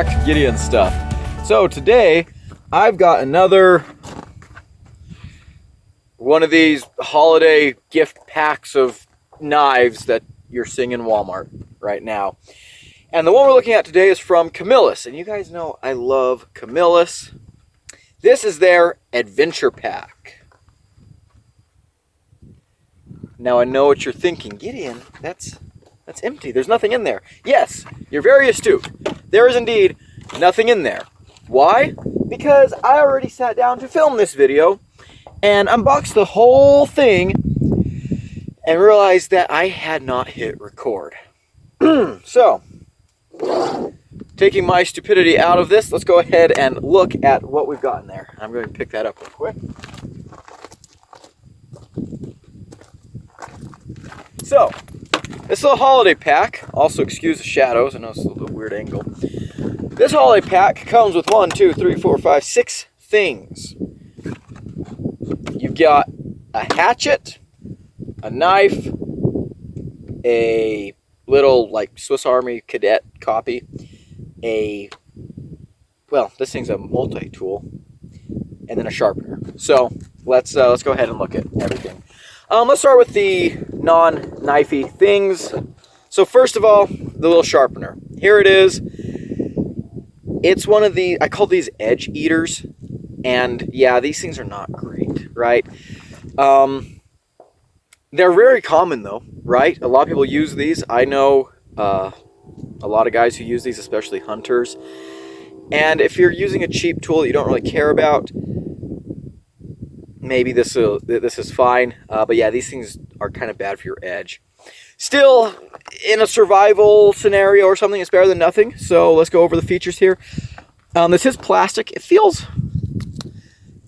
back to Gideon stuff. So today I've got another one of these holiday gift packs of knives that you're seeing in Walmart right now. And the one we're looking at today is from Camillus. And you guys know I love Camillus. This is their adventure pack. Now I know what you're thinking. Gideon, that's empty. There's nothing in there. Yes, you're very astute. There is indeed nothing in there. Why? Because I already sat down to film this video and unboxed the whole thing and realized that I had not hit record. So, taking my stupidity out of this, let's go ahead and look at what we've got in there. I'm going to pick that up real quick. So, this little holiday pack, also excuse the shadows, I know it's a little weird angle. This holiday pack comes with 1, 2, 3, 4, 5, 6 things. You've got a hatchet, a knife, a little like Swiss Army cadet copy, well, this thing's a multi-tool, and then a sharpener. So let's go ahead and look at everything. Let's start with the non-knifey things. So first of all, the little sharpener. Here it is. It's one of the, I call these edge eaters. And yeah, these things are not great, right? They're very common though, right? A lot of people use these. I know a lot of guys who use these, especially hunters. And if you're using a cheap tool that you don't really care about, maybe this is fine. But yeah, these things are kind of bad for your edge. Still, in a survival scenario or something, it's better than nothing. So let's go over the features here. This is plastic. It feels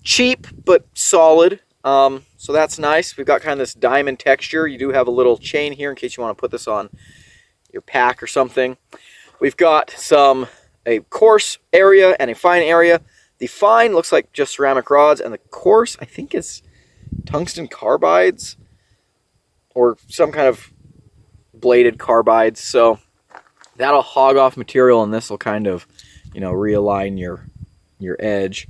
cheap but solid. So that's nice. We've got kind of this diamond texture. You do have a little chain here in case you want to put this on your pack or something. We've got a coarse area and a fine area. The fine looks like just ceramic rods, and the coarse, I think, is tungsten carbides or some kind of bladed carbides. So that'll hog off material, and this will kind of, realign your edge.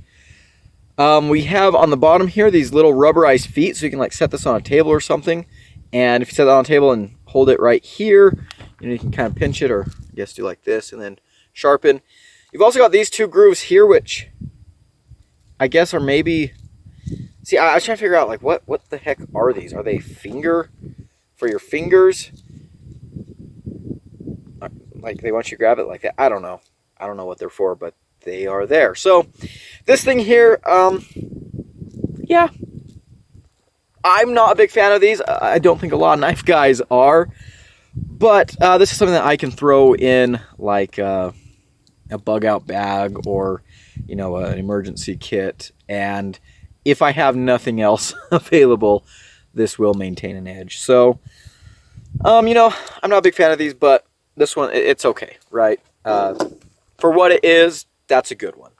We have on the bottom here these little rubberized feet, so you can like set this on a table or something. And if you set that on a table and hold it right here, you can kind of pinch it, or I guess do like this and then sharpen. You've also got these two grooves here, which I guess are maybe, see, I was trying to figure out like what the heck are these? Are they for your fingers? Like they want you to grab it like that? I don't know. I don't know what they're for, but they are there. So this thing here, yeah, I'm not a big fan of these. I don't think a lot of knife guys are, but this is something that I can throw in like a bug out bag or an emergency kit, and if I have nothing else available, this will maintain an edge. So I'm not a big fan of these, but this one, it's okay, right? For what it is, that's a good one.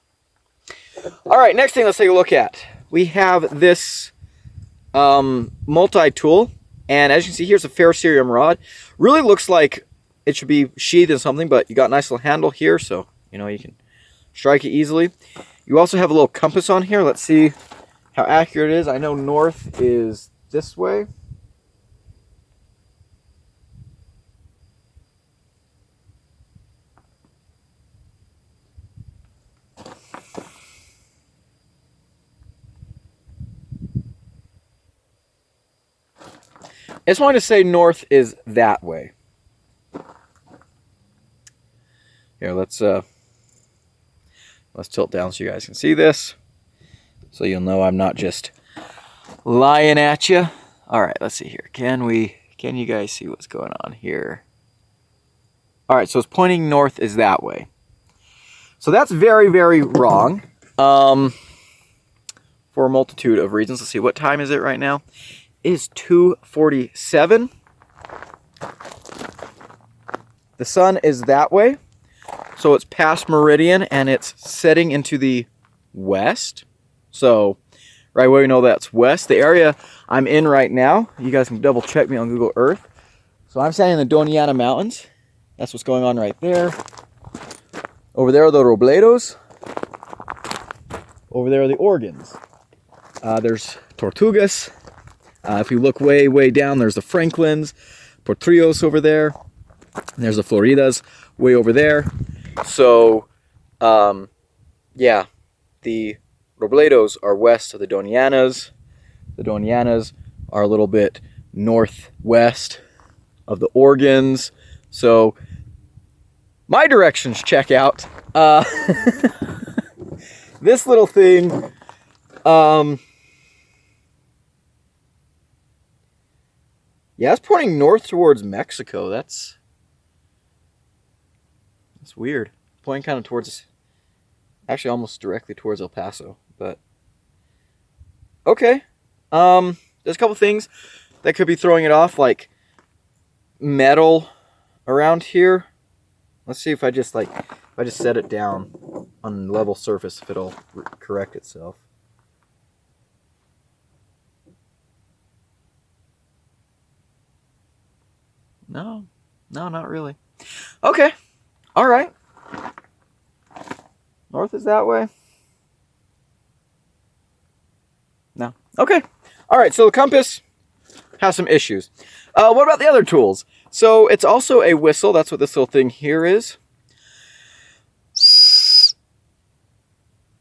All right, next thing let's take a look at. We have this multi-tool, and as you can see, here's a ferrocerium rod. Really looks like it should be sheathed in something, but you got a nice little handle here, so you can strike it easily. You also have a little compass on here. Let's see how accurate it is. I know north is this way. I just wanted to say north is that way. Here, let's tilt down so you guys can see this, so you'll know I'm not just lying at you. All right, let's see here. Can you guys see what's going on here? All right, so it's pointing north is that way. So that's very, very wrong for a multitude of reasons. Let's see, what time is it right now? It is 2:47. The sun is that way. So it's past meridian and it's setting into the west. So right away we know that's west. The area I'm in right now, you guys can double check me on Google Earth. So I'm standing in the Doniana Mountains. That's what's going on right there. Over there are the Robledos. Over there are the organs. There's Tortugas. If you look way, way down, there's the Franklins. Portrios over there. And there's the Floridas way over there. So, yeah, the Robledos are west of the Donianas. The Donianas are a little bit northwest of the organs. So, my directions check out. This little thing, yeah, it's pointing north towards Mexico. That's weird. Pointing kind of towards, actually almost directly towards El Paso, but okay. There's a couple things that could be throwing it off, like metal around here. Let's see if I just set it down on level surface, if it'll correct itself. No, not really. Okay, all right. North is that way? No. Okay, all right, so the compass has some issues. What about the other tools? So it's also a whistle. That's what this little thing here is.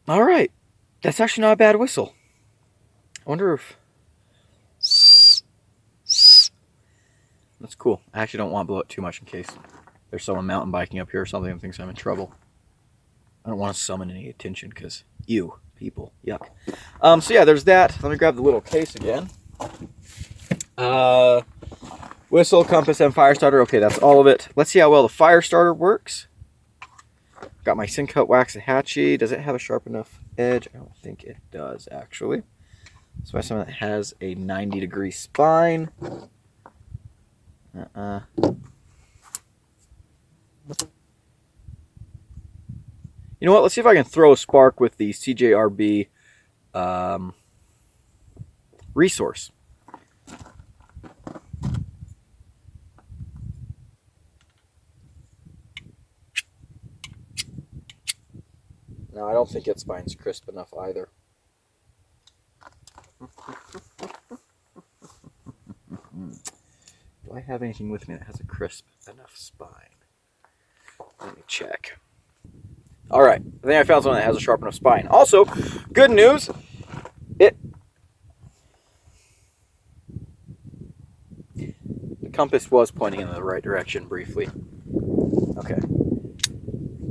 All right. That's actually not a bad whistle. I wonder if... That's cool. I actually don't want to blow it too much in case there's someone mountain biking up here or something and thinks I'm in trouble. I don't want to summon any attention because, ew, people, yuck. So yeah, there's that. Let me grab the little case again. Whistle, compass, and fire starter. Okay, that's all of it. Let's see how well the fire starter works. Got my Syncut wax Hatchet. Does it have a sharp enough edge? I don't think it does, actually. Let's buy something that has a 90-degree spine. You know what? Let's see if I can throw a spark with the CJRB resource. No, I don't think its spine's crisp enough either. Do I have anything with me that has a crisp enough spine? Let me check. All right, I think I found something that has a sharp enough spine. Also, good news, the compass was pointing in the right direction briefly. Okay.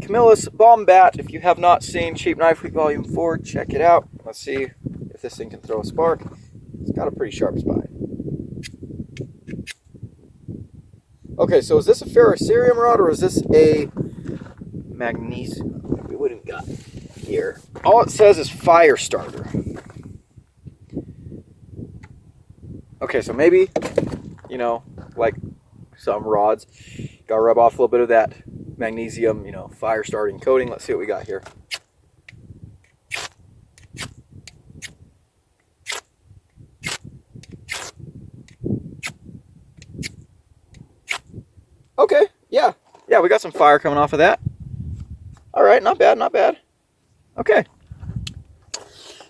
Camillus Bomb Bat. If you have not seen Cheap Knife Week Volume 4, check it out. Let's see if this thing can throw a spark. It's got a pretty sharp spine. Okay, so is this a ferrocerium rod or is this a magnesium? What do we got here? All it says is fire starter. Okay, so maybe, you know, like some rods, gotta rub off a little bit of that magnesium, you know, fire starting coating. Let's see what we got here. Okay, yeah, we got some fire coming off of that. All right, not bad, not bad. Okay.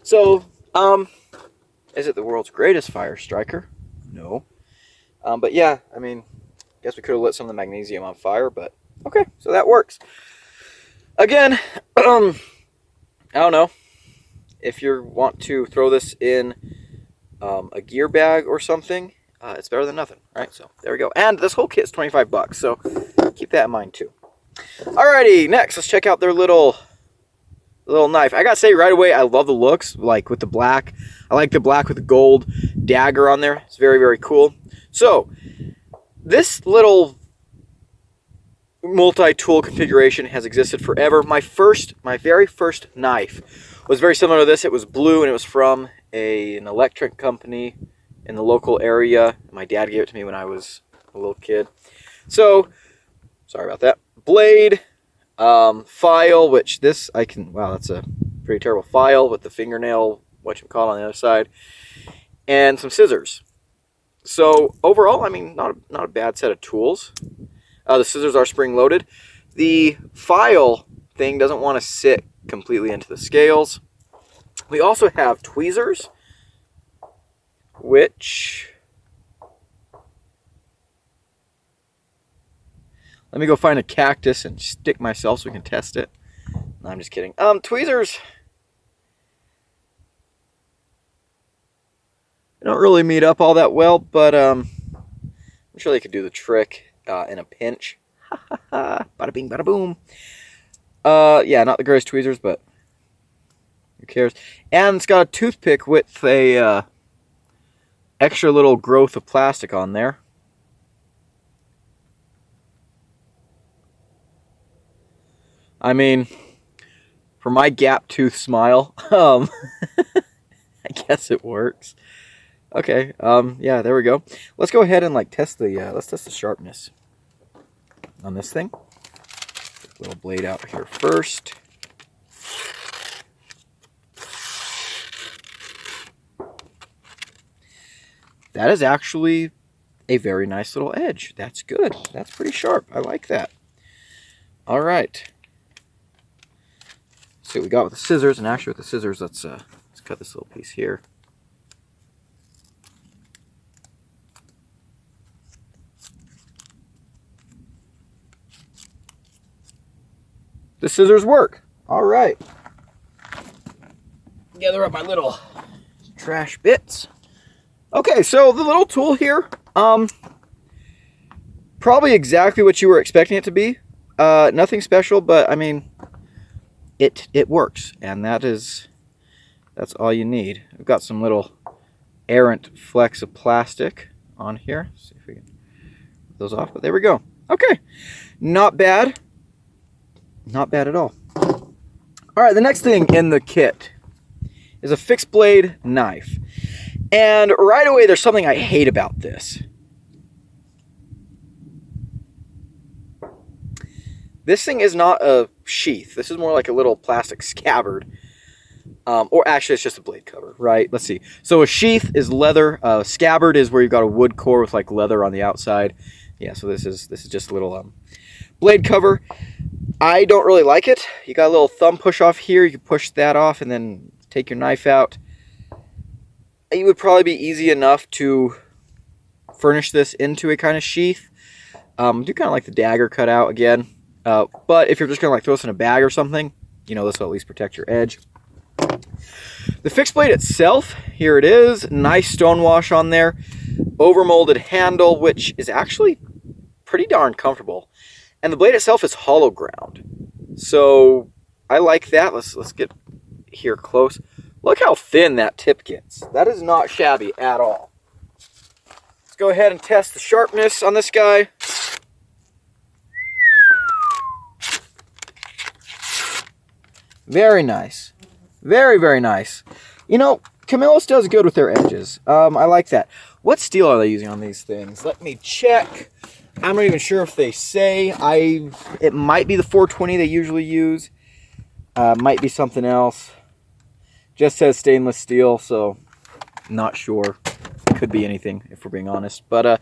So, is it the world's greatest fire striker? No. But yeah, I mean, I guess we could have lit some of the magnesium on fire, but okay, so that works. Again, I don't know if you want to throw this in a gear bag or something. It's better than nothing, right? So there we go. And this whole kit's $25, so keep that in mind too. Alrighty, next let's check out their little knife. I gotta say right away, I love the looks, like with the black. I like the black with the gold dagger on there. It's very, very cool. So this little multi-tool configuration has existed forever. My very first knife was very similar to this. It was blue and it was from an electric company in the local area. My dad gave it to me when I was a little kid. So, sorry about that. Blade, file, which this I can, wow, that's a pretty terrible file with the fingernail, whatchamacallit, on the other side, and some scissors. So overall, I mean, not a bad set of tools. The scissors are spring-loaded. The file thing doesn't want to sit completely into the scales. We also have tweezers, which... Let me go find a cactus and stick myself so we can test it. No, I'm just kidding. Tweezers... They don't really meet up all that well, but I'm sure they could do the trick in a pinch. Bada bing, bada boom. Yeah, not the greatest tweezers, but who cares? And it's got a toothpick with a extra little growth of plastic on there. I mean, for my gap tooth smile, I guess it works. Okay, yeah, there we go. Let's go ahead and like test the let's test the sharpness on this thing. Get a little blade out here first. That is actually a very nice little edge. That's good. That's pretty sharp. I like that. All right. Let's see what we got with the scissors. And actually with the scissors, let's cut this little piece here. The scissors work. All right. Gather up my little trash bits. Okay, so the little tool here, probably exactly what you were expecting it to be. Nothing special, but I mean, it works, and that's all you need. I've got some little errant flecks of plastic on here. Let's see if we can get those off, but there we go. Okay, not bad. Not bad at all. All right, the next thing in the kit is a fixed blade knife. And right away, there's something I hate about this. This thing is not a sheath. This is more like a little plastic scabbard. Or actually, it's just a blade cover, right? Let's see. So a sheath is leather. A scabbard is where you've got a wood core with like leather on the outside. Yeah, so this is just a little blade cover. I don't really like it. You got a little thumb push off here. You can push that off and then take your knife out. It would probably be easy enough to furnish this into a kind of sheath. Do kind of like the dagger cut out again. But if you're just going to like throw this in a bag or something, you know, this will at least protect your edge. The fixed blade itself, here it is. Nice stonewash on there. Overmolded handle, which is actually pretty darn comfortable. And the blade itself is hollow ground. So I like that. Let's get here close. Look how thin that tip gets. That is not shabby at all. Let's go ahead and test the sharpness on this guy. Very nice. Very, very nice. You know, Camillus does good with their edges. I like that. What steel are they using on these things? Let me check. I'm not even sure if they say. It might be the 420 they usually use. Might be something else. Just says stainless steel, so not sure. Could be anything, if we're being honest. But,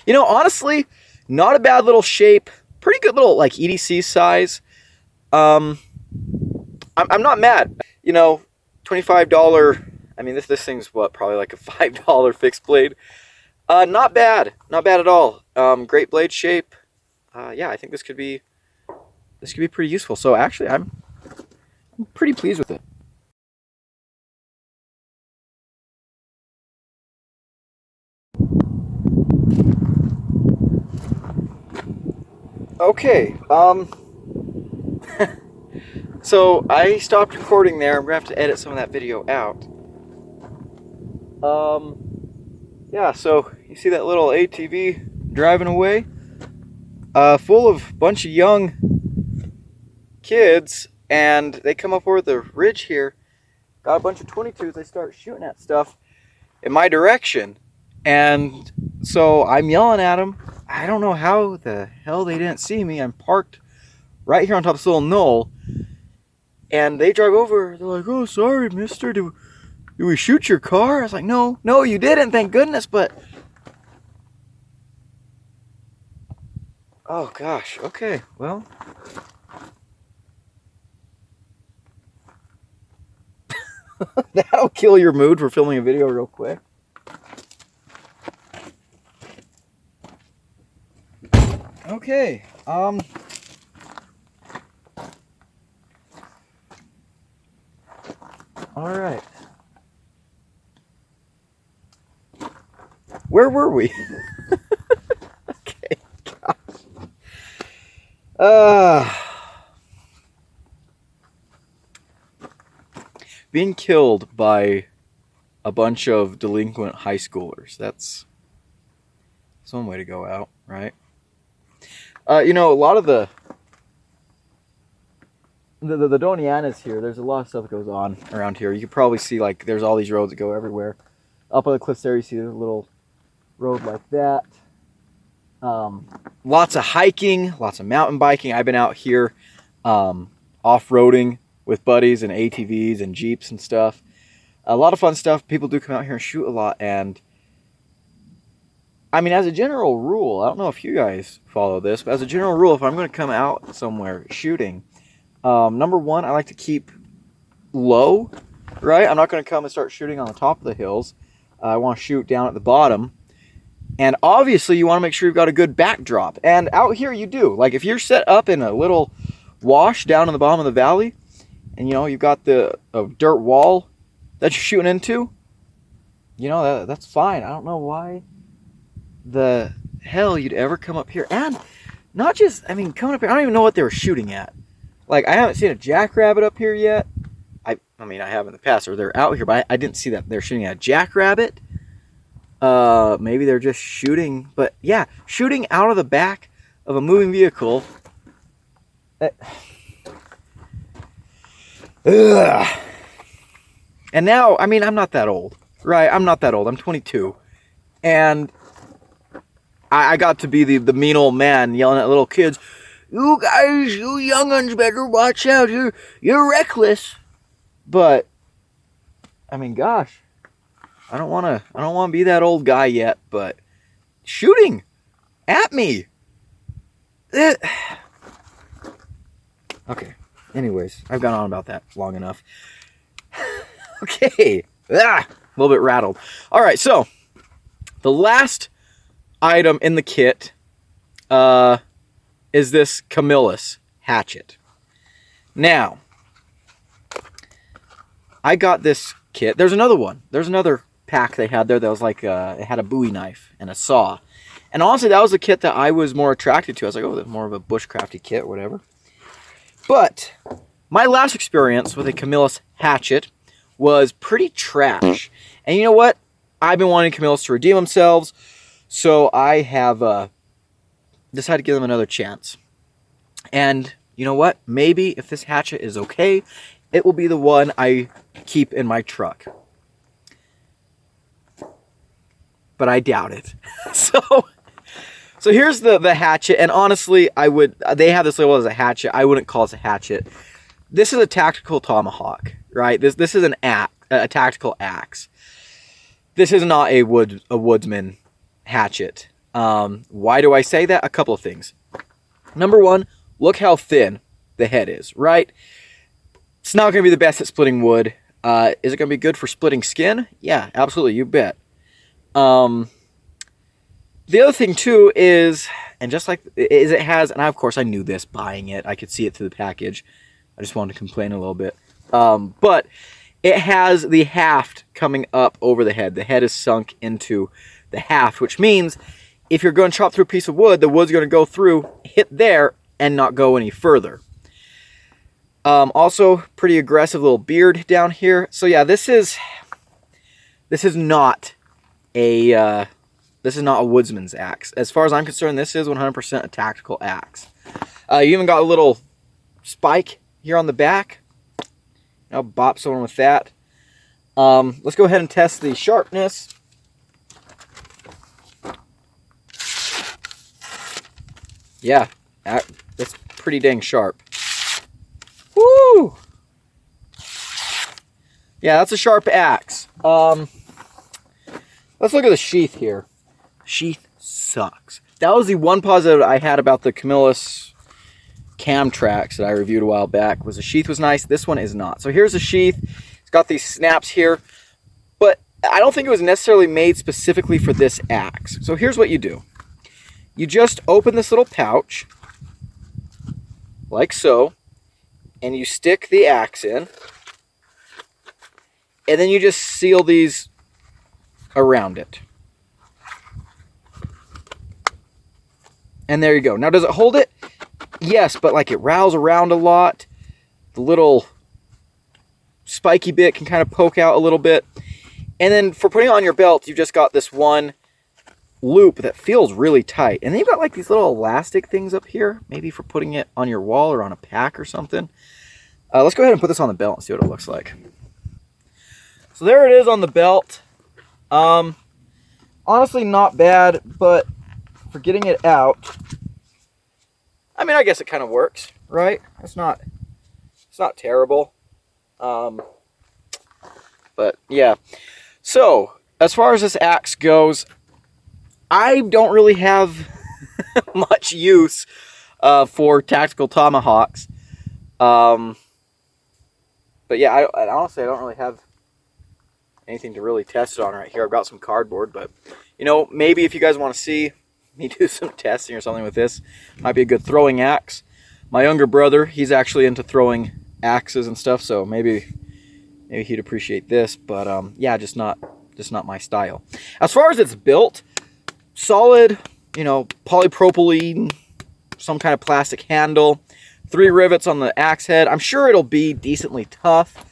you know, honestly, not a bad little shape. Pretty good little, like, EDC size. I'm not mad. You know, $25. I mean, this thing's, what, probably like a $5 fixed blade. Not bad. Not bad at all. Great blade shape. Yeah, I think this could be pretty useful. So, actually, I'm pretty pleased with it. Okay, so I stopped recording there. I'm gonna have to edit some of that video out. Yeah, so you see that little ATV driving away? Full of a bunch of young kids, and they come up over the ridge here, got a bunch of 22s, they start shooting at stuff in my direction, and so I'm yelling at them. I don't know how the hell they didn't see me. I'm parked right here on top of this little knoll, and they drive over. They're like, "Oh, sorry, mister, do we shoot your car?" I was like, no, you didn't, thank goodness, but... Oh, gosh, okay, well... That'll kill your mood for filming a video real quick. Okay, all right. Where were we? Okay, gosh. Being killed by a bunch of delinquent high schoolers. That's one way to go out, right? You know, a lot of the Donianas here, there's a lot of stuff that goes on around here. You can probably see, like, there's all these roads that go everywhere. Up on the cliffs there, you see a little road like that. Lots of hiking, lots of mountain biking. I've been out here off-roading with buddies and ATVs and Jeeps and stuff. A lot of fun stuff. People do come out here and shoot a lot. And I mean, as a general rule, I don't know if you guys follow this, but as a general rule, if I'm going to come out somewhere shooting, number one, I like to keep low, right? I'm not going to come and start shooting on the top of the hills. I want to shoot down at the bottom. And obviously, you want to make sure you've got a good backdrop. And out here, you do. Like, if you're set up in a little wash down in the bottom of the valley, and, you know, you've got a dirt wall that you're shooting into, you know, that's fine. I don't know why the hell you'd ever come up here. And not just, I mean, coming up here, I don't even know what they were shooting at. Like, I haven't seen a jackrabbit up here yet. I mean, I have in the past, or they're out here, but I didn't see that they're shooting at a jackrabbit. Maybe they're just shooting, but yeah, shooting out of the back of a moving vehicle. And now, I mean, I'm not that old, right? I'm not that old. I'm 22. And I got to be the mean old man yelling at little kids, "You guys, you young'uns better watch out. You're reckless." But I mean, gosh, I don't want to be that old guy yet, but shooting at me. Okay. Anyways, I've gone on about that long enough. Okay. A little bit rattled. All right, so the last item in the kit is this Camillus hatchet. Now, I got this kit. There's another one. There's another pack they had there that was like, it had a Bowie knife and a saw. And honestly, that was the kit that I was more attracted to. I was like, oh, that's more of a bushcrafty kit or whatever. But my last experience with a Camillus hatchet was pretty trash. And you know what? I've been wanting Camillus to redeem themselves, so I have decided to give them another chance. And you know what? Maybe if this hatchet is okay, it will be the one I keep in my truck. But I doubt it. So here's the hatchet, and honestly, they have this label as a hatchet. I wouldn't call this a hatchet. This is a tactical tomahawk, right? This is a tactical axe. This is not a woodsman hatchet. Why do I say that? A couple of things. Number one, look how thin the head is, right? It's not going to be the best at splitting wood. Is it going to be good for splitting skin? Yeah, absolutely, you bet. The other thing too is, and just like it has, and of course I knew this buying it, I could see it through the package. I just wanted to complain a little bit. But it has the haft coming up over the head. The head is sunk into the haft, which means if you're going to chop through a piece of wood, the wood's going to go through, hit there, and not go any further. Also, pretty aggressive little beard down here. So yeah, this is not a woodsman's axe. As far as I'm concerned, this is 100% a tactical axe. You even got a little spike here on the back. I'll bop someone with that. Let's go ahead and test the sharpness. Yeah, that's pretty dang sharp. Woo! Yeah, that's a sharp axe. Let's look at the sheath here. Sheath sucks. That was the one positive I had about the Camillus cam tracks that I reviewed a while back, was the sheath was nice. This one is not. So here's the sheath. It's It's got these snaps here, but I don't think it was necessarily made specifically for this axe. So here's what you do. You just open this little pouch, like so, and you stick the axe in, and then you just seal these around it. And there you go. Now, does it hold it? Yes, but like it rattles around a lot. The little spiky bit can kind of poke out a little bit. And then for putting it on your belt, you've just got this one loop that feels really tight. And then you've got like these little elastic things up here, maybe for putting it on your wall or on a pack or something. Let's go ahead and put this on the belt and see what it looks like. So there it is on the belt. Honestly, not bad, but for getting it out, I mean, I guess it kind of works, right? It's not terrible. But yeah. So as far as this axe goes, I don't really have much use for tactical tomahawks. But yeah, I honestly don't really have anything to really test it on right here. I've got some cardboard, but you know, maybe if you guys want to see me do some testing or something with this, might be a good throwing axe. My younger brother, he's actually into throwing axes and stuff, so maybe he'd appreciate this. But yeah, just not my style. As far as it's built, solid, you know, polypropylene, some kind of plastic handle, 3 rivets on the axe head. I'm sure it'll be decently tough.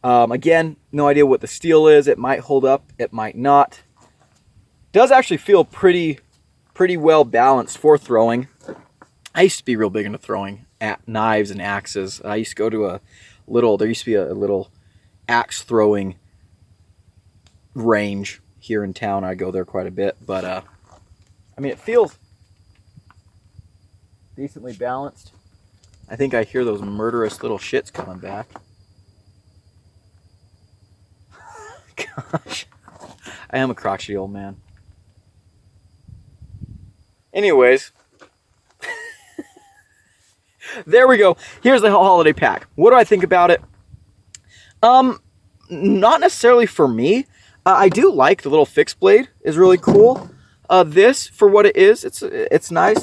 Again, no idea what the steel is. It might hold up, it might not. Does actually feel pretty well balanced for throwing. I used to be real big into throwing at knives and axes. I used to go to there used to be a little axe throwing range here in town. I go there quite a bit, but I mean, it feels decently balanced. I think I hear those murderous little shits coming back. Gosh, I am a crotchety old man. Anyways, there we go. Here's the holiday pack. What do I think about it? Not necessarily for me. I do like the little fixed blade. Is really cool. This, for what it is, it's nice.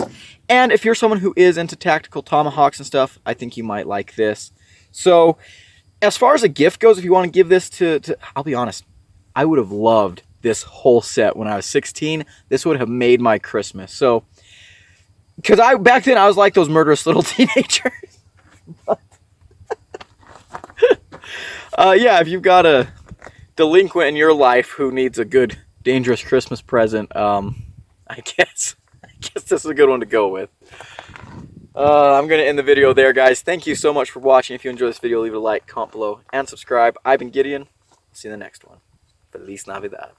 And if you're someone who is into tactical tomahawks and stuff, I think you might like this. So, as far as a gift goes, if you want to give this to I'll be honest, I would have loved this whole set when I was 16. This would have made my Christmas. So, because back then I was like those murderous little teenagers. But, yeah, if you've got a delinquent in your life who needs a good, dangerous Christmas present, I guess this is a good one to go with. I'm going to end the video there, guys. Thank you so much for watching. If you enjoyed this video, leave it a like, comment below, and subscribe. I've been Gideon. See you in the next one. Feliz Navidad.